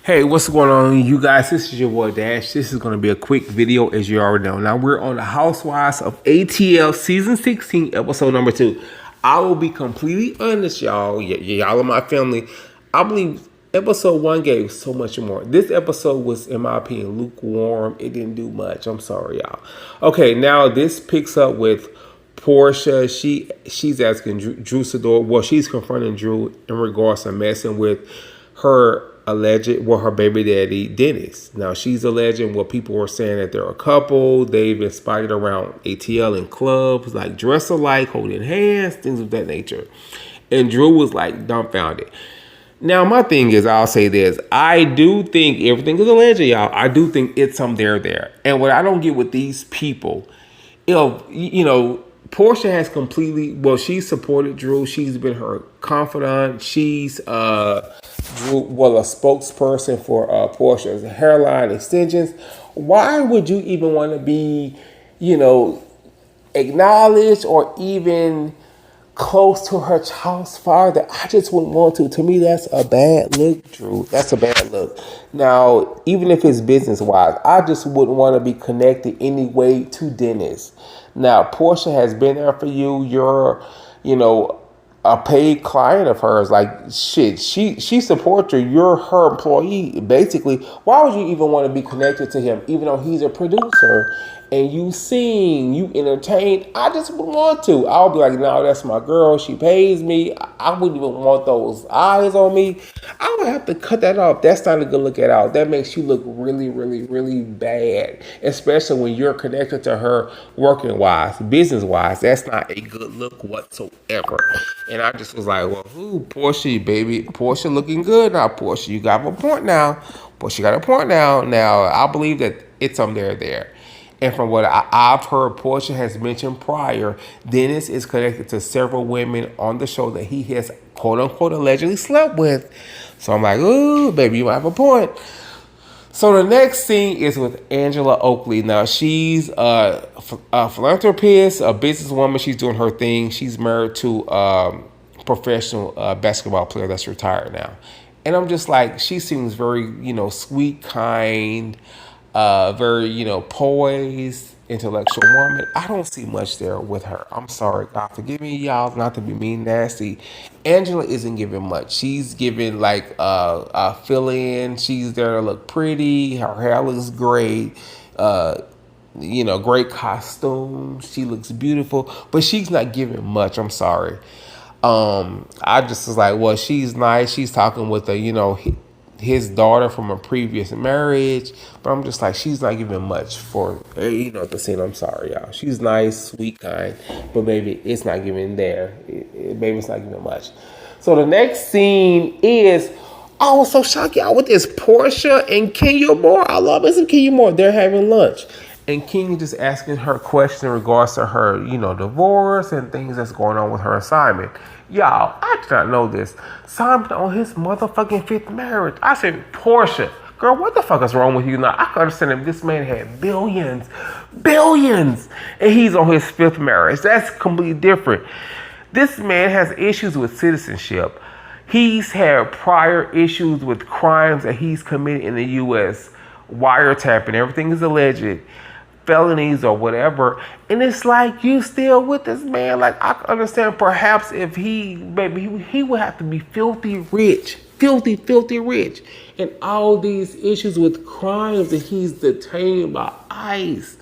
Hey, what's going on, you guys? This is your boy Dash. This is going to be a quick video, as you already know. Now, we're on the Housewives of ATL Season 16, Episode number 2. I will be completely honest, y'all. Y'all are my family. I believe Episode 1 gave so much more. This episode was, in my opinion, lukewarm. It didn't do much. I'm sorry, y'all. Okay, now this picks up with Portia. She's asking Drew Sidor. Well, she's confronting Drew in regards to messing with her baby daddy Dennis. Now she's alleging what people were saying, that they're a couple. They've been spotted around ATL in clubs, like dress alike, holding hands, things of that nature. And Drew was like dumbfounded. Now my thing is, I'll say this: I do think everything is alleged, y'all. I do think it's some there. And what I don't get with these people, Portia has completely, well, she supported Drew. She's been her confidant. She's Drew, well, a spokesperson for Portia's hairline extensions. Why would you even want to be, you know, acknowledged or even close to her child's father? I just wouldn't want to. To me, that's a bad look, Drew. That's a bad look. Now, even if it's business wise, I just wouldn't want to be connected anyway to Dennis. Now, Portia has been there for you. You're, a paid client of hers. Like, shit, she supports you. You're her employee, basically. Why would you even want to be connected to him, even though he's a producer and you sing, you entertain? I just wouldn't want to. I'll be like, no, that's my girl. She pays me. I wouldn't even want those eyes on me. I would have to cut that off. That's not a good look at all. That makes you look really, really, really bad, especially when you're connected to her working wise, business wise. That's not a good look whatsoever. And I just was like, well, who? Portia, baby. Portia looking good now. Portia, you got a point now. Portia got a point now. Now, I believe that it's there. And from what I've heard, Portia has mentioned prior, Dennis is connected to several women on the show that he has, quote unquote, allegedly slept with. So I'm like, ooh, baby, you might have a point. So the next scene is with Angela Oakley. Now she's a philanthropist, a businesswoman. She's doing her thing. She's married to a professional basketball player that's retired now. And I'm just like, she seems very, sweet, kind, very, poised, intellectual woman. I don't see much there with her. I'm sorry, God forgive me, y'all, not to be mean, nasty. Angela isn't giving much. She's giving like a fill in. She's there to look pretty. Her hair looks great. Great costume. She looks beautiful, but she's not giving much. I'm sorry. I just was like, well, she's nice. She's talking with his daughter from a previous marriage, but I'm just like, she's not giving much for, the scene. I'm sorry, y'all. She's nice, sweet, kind, but maybe it's not giving there. Maybe it's not giving much. So the next scene is, I was so shocked, y'all, with this Portia and Kenya Moore. I love me some Kenya Moore. They're having lunch. And Kenya just asking her question in regards to her, divorce and things that's going on with her assignment. Y'all, I did not know this. Simon on his motherfucking fifth marriage. I said, Portia, girl, what the fuck is wrong with you now? I can understand if this man had billions, and he's on his fifth marriage. That's completely different. This man has issues with citizenship. He's had prior issues with crimes that he's committed in the U.S., wiretapping, everything is alleged, felonies or whatever, and it's like, you still with this man? Like, I can understand perhaps if he would have to be filthy rich, and all these issues with crimes that he's detained by ICE.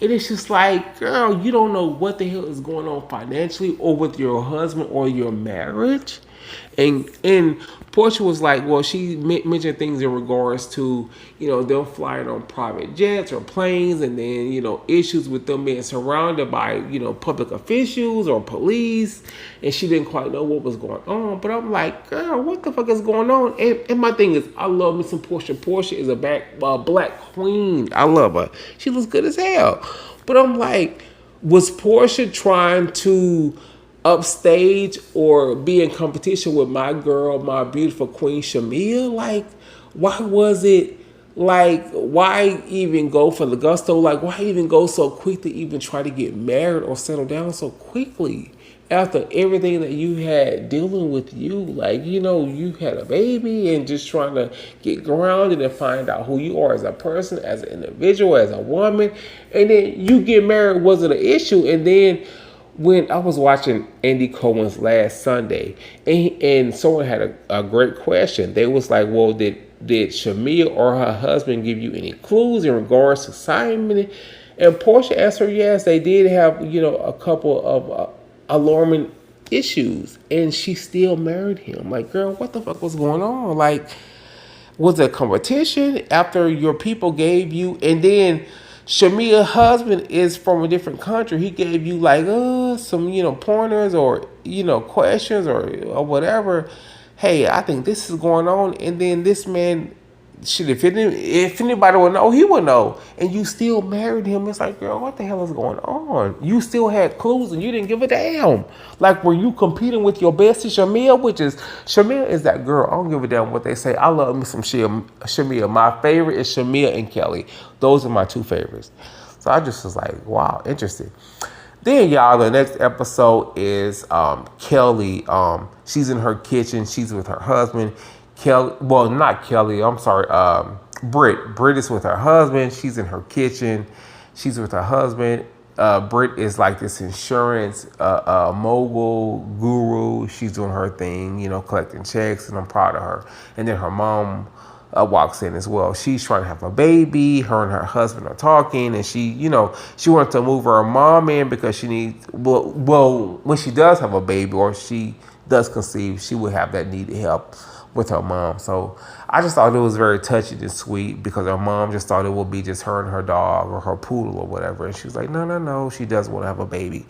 And it's just like, girl, you don't know what the hell is going on financially or with your husband or your marriage. And Portia was like, well, she mentioned things in regards to, them flying on private jets or planes, and then, issues with them being surrounded by, public officials or police, and she didn't quite know what was going on. But I'm like, girl, what the fuck is going on? And my thing is, I love me some Portia. Portia is a black queen. I love her. She looks good as hell. But I'm like, was Portia trying to upstage or be in competition with my girl, my beautiful queen Shamia? Like, why was it like, why even go for the gusto? Like, why even go so quick to even try to get married or settle down so quickly? after everything that you had dealing with you, like, you had a baby and just trying to get grounded and find out who you are as a person, as an individual, as a woman, and then you get married wasn't an issue. And then when I was watching Andy Cohen's last Sunday, and someone had a great question. They was like, well, did Shamia or her husband give you any clues in regards to Simon? And Portia answered yes, they did have, a couple of alarming issues, and she still married him. Like, girl, what the fuck was going on? Like, was it competition after your people gave you, and then Shamia's husband is from a different country. He gave you like some pointers or questions or whatever. Hey, I think this is going on, and then this man, shit. If anybody would know, he would know. And you still married him. It's like, girl, what the hell is going on? You still had clues, and you didn't give a damn. Like, were you competing with your bestie Shamia is that girl. I don't give a damn what they say. I love me some Shamia. My favorite is Shamia and Kelly. Those are my two favorites. So I just was like, wow, interesting. Then, y'all, the next episode is Kelly. She's in her kitchen. She's with her husband. Kelly, well, not Kelly. I'm sorry. Britt. Britt is with her husband. She's in her kitchen. She's with her husband. Britt is like this insurance mogul guru. She's doing her thing, collecting checks, and I'm proud of her. And then her mom walks in as well. She's trying to have a baby. Her and her husband are talking, and she wanted to move her mom in because she needs. Well, when she does have a baby or she does conceive, she would have that needed help with her mom. So I just thought it was very touching and sweet because her mom just thought it would be just her and her dog or her poodle or whatever. And she was like, no, she does want to have a baby.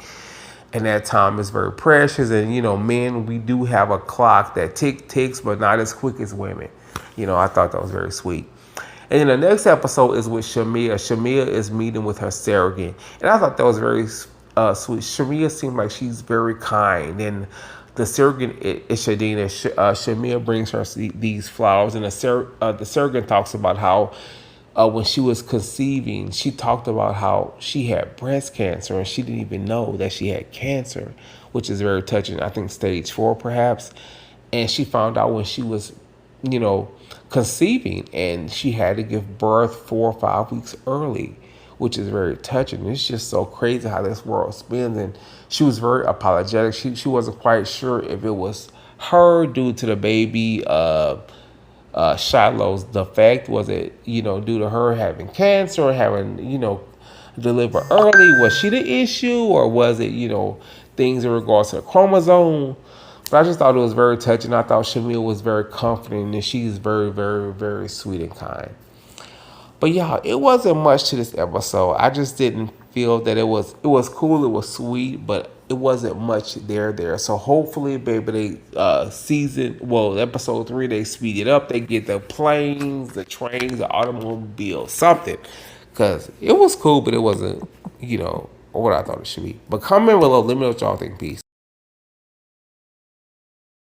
And that time is very precious. And, men, we do have a clock that ticks, but not as quick as women. I thought that was very sweet. And then the next episode is with Shamia. Shamia is meeting with her surrogate. And I thought that was very sweet. Shamia seemed like she's very kind. And the surrogate is Shadina. Shamia brings her these flowers. And the surrogate talks about how when she was conceiving, she talked about how she had breast cancer. And she didn't even know that she had cancer, which is very touching. I think stage 4 perhaps. And she found out when she was conceiving, and she had to give birth 4 or 5 weeks early, which is very touching. It's just so crazy how this world spins. And she was very apologetic. She wasn't quite sure if it was her due to the baby Shiloh's defect. Was it due to her having cancer or having deliver early? Was she the issue, or was it things in regards to the chromosome? But I just thought it was very touching. I thought Shamia was very comforting, and she's very, very, very sweet and kind. But y'all, it wasn't much to this episode. I just didn't feel that it was cool, it was sweet, but it wasn't much there. So hopefully, baby, they episode 3, they speed it up. They get the planes, the trains, the automobile, something. Because it was cool, but it wasn't, what I thought it should be. But comment below, let me know what y'all think. Peace.